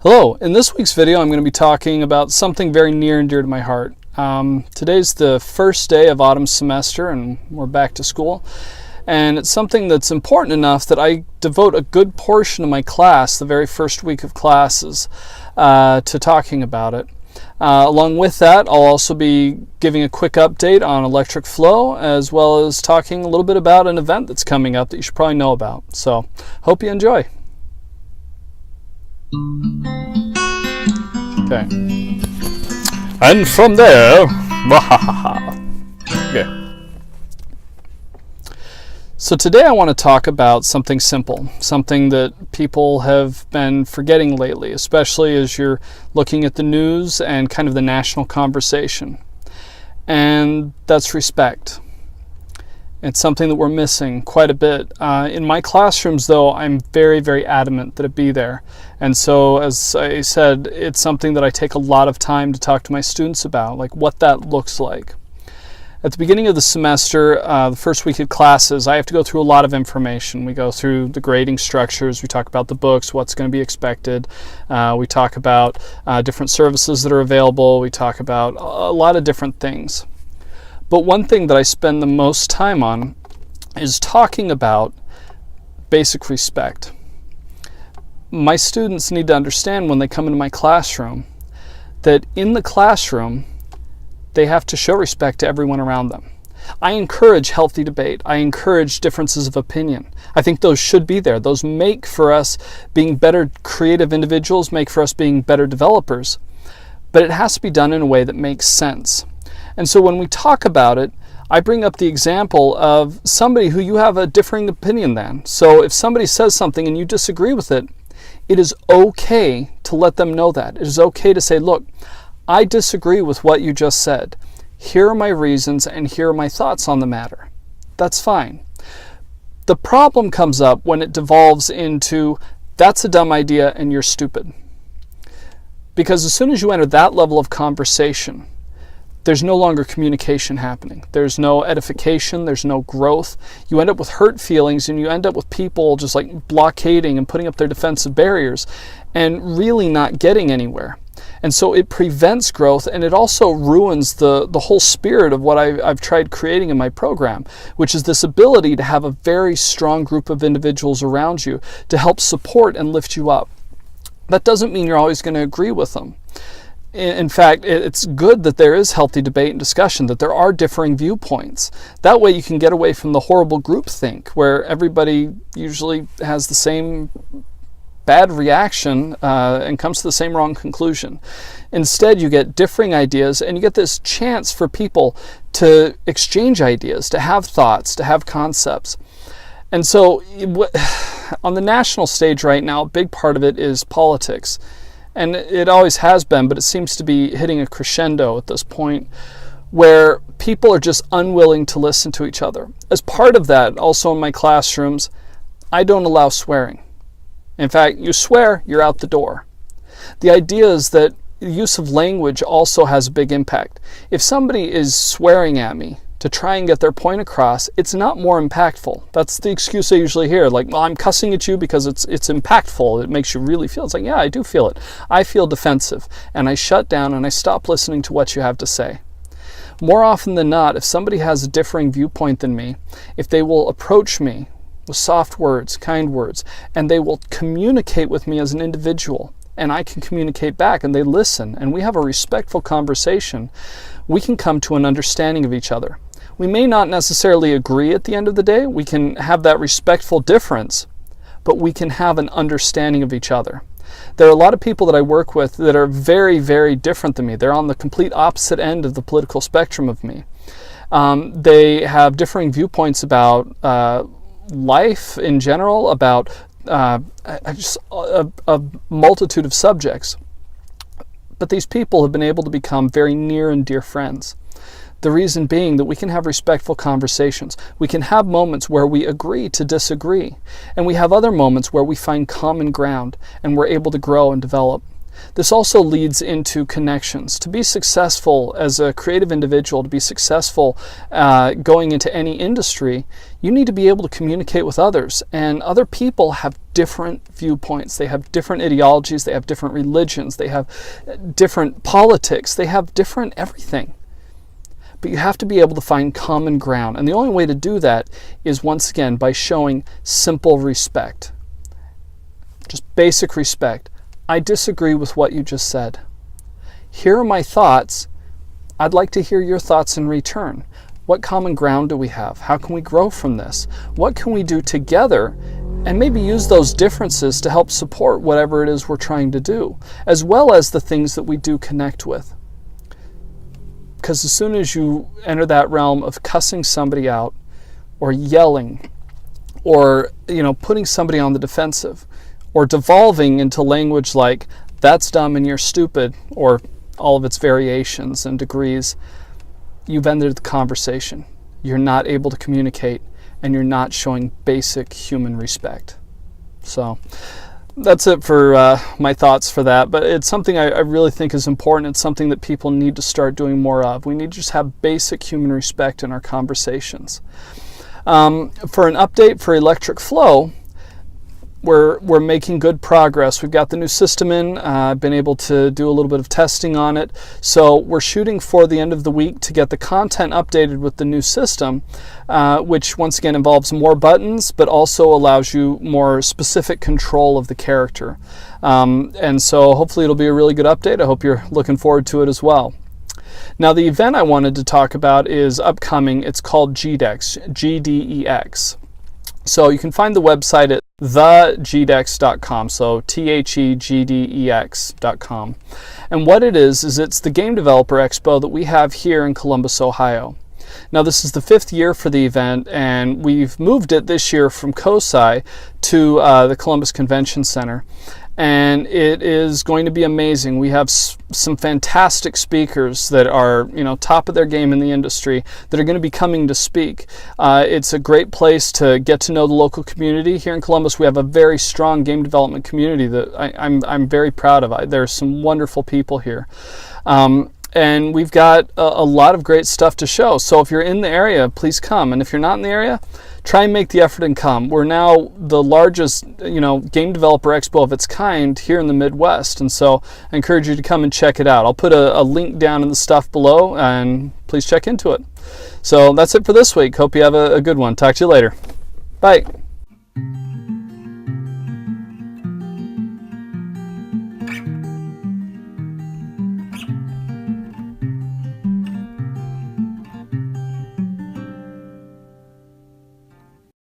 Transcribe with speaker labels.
Speaker 1: Hello, in this week's video I'm going to be talking about something very near and dear to my heart. Today's the first day of autumn semester and we're back to school, and it's something that's important enough that I devote a good portion of my class, the very first week of classes, to talking about it. Along with that, I'll also be giving a quick update on electric flow, as well as talking a little bit about an event that's coming up that you should probably know about. So, hope you enjoy. Okay. And from there, okay. So today I want to talk about something simple, something that people have been forgetting lately, especially as you're looking at the news and kind of the national conversation. And that's respect. It's something that we're missing quite a bit. In my classrooms, though, I'm very, very adamant that it be there. And so, as I said, it's something that I take a lot of time to talk to my students about, like what that looks like. At the beginning of the semester, the first week of classes, I have to go through a lot of information. We go through the grading structures, we talk about the books, what's going to be expected, we talk about different services that are available, we talk about a lot of different things. But one thing that I spend the most time on is talking about basic respect. My students need to understand when they come into my classroom that in the classroom, they have to show respect to everyone around them. I encourage healthy debate. I encourage differences of opinion. I think those should be there. Those make for us being better creative individuals, make for us being better developers. But it has to be done in a way that makes sense. And so when we talk about it, I bring up the example of somebody who you have a differing opinion than. So if somebody says something and you disagree with it, it is okay to let them know that. It is okay to say, look, I disagree with what you just said. Here are my reasons and here are my thoughts on the matter. That's fine. The problem comes up when it devolves into, that's a dumb idea and you're stupid. Because as soon as you enter that level of conversation, there's no longer communication happening. There's no edification, there's no growth. You end up with hurt feelings and you end up with people just like blockading and putting up their defensive barriers and really not getting anywhere. And so it prevents growth, and it also ruins the whole spirit of what I've tried creating in my program, which is this ability to have a very strong group of individuals around you to help support and lift you up. That doesn't mean you're always going to agree with them. In fact, it's good that there is healthy debate and discussion, that there are differing viewpoints. That way you can get away from the horrible groupthink where everybody usually has the same bad reaction and comes to the same wrong conclusion. Instead, you get differing ideas and you get this chance for people to exchange ideas, to have thoughts, to have concepts. And so on the national stage right now, a big part of it is politics. And it always has been, but it seems to be hitting a crescendo at this point where people are just unwilling to listen to each other. As part of that, also in my classrooms, I don't allow swearing. In fact, you swear, you're out the door. The idea is that the use of language also has a big impact. If somebody is swearing at me to try and get their point across, it's not more impactful. That's the excuse I usually hear. Like, well, I'm cussing at you because it's impactful. It makes you really feel. It's like, yeah, I do feel it. I feel defensive. And I shut down and I stop listening to what you have to say. More often than not, if somebody has a differing viewpoint than me, if they will approach me with soft words, kind words, and they will communicate with me as an individual, and I can communicate back, and they listen, and we have a respectful conversation, we can come to an understanding of each other. We may not necessarily agree at the end of the day. We can have that respectful difference, but we can have an understanding of each other. There are a lot of people that I work with that are very, very different than me. They're on the complete opposite end of the political spectrum of me. They have differing viewpoints about life in general, about just a multitude of subjects. But these people have been able to become very near and dear friends. The reason being that we can have respectful conversations. We can have moments where we agree to disagree. And we have other moments where we find common ground and we're able to grow and develop. This also leads into connections. To be successful as a creative individual, to be successful going into any industry, you need to be able to communicate with others. And other people have different viewpoints. They have different ideologies. They have different religions. They have different politics. They have different everything. But you have to be able to find common ground. And the only way to do that is, once again, by showing simple respect. Just basic respect. I disagree with what you just said. Here are my thoughts. I'd like to hear your thoughts in return. What common ground do we have? How can we grow from this? What can we do together? And maybe use those differences to help support whatever it is we're trying to do, as well as the things that we do connect with. Because as soon as you enter that realm of cussing somebody out, or yelling, or putting somebody on the defensive, or devolving into language like, that's dumb and you're stupid, or all of its variations and degrees, you've ended the conversation. You're not able to communicate, and you're not showing basic human respect. So that's it for my thoughts for that. But it's something I really think is important. It's something that people need to start doing more of. We need to just have basic human respect in our conversations. For an update for Electric Flow, we're making good progress. We've got the new system in. I've been able to do a little bit of testing on it. So we're shooting for the end of the week to get the content updated with the new system, which once again involves more buttons, but also allows you more specific control of the character. And so hopefully it'll be a really good update. I hope you're looking forward to it as well. Now, the event I wanted to talk about is upcoming. It's called GDEX, GDEX. So you can find the website at thegdex.com, so thegdex.com. And what it is it's the Game Developer Expo that we have here in Columbus, Ohio. Now, this is the 5th year for the event, and we've moved it this year from COSI to the Columbus Convention Center. And it is going to be amazing. We have some fantastic speakers that are, top of their game in the industry that are going to be coming to speak. It's a great place to get to know the local community. Here in Columbus, we have a very strong game development community that I'm very proud of. There's some wonderful people here. And we've got a lot of great stuff to show. So if you're in the area, please come. And if you're not in the area, try and make the effort and come. We're now the largest, Game Developer Expo of its kind here in the Midwest. And so I encourage you to come and check it out. I'll put a link down in the stuff below, and please check into it. So that's it for this week. Hope you have a good one. Talk to you later. Bye.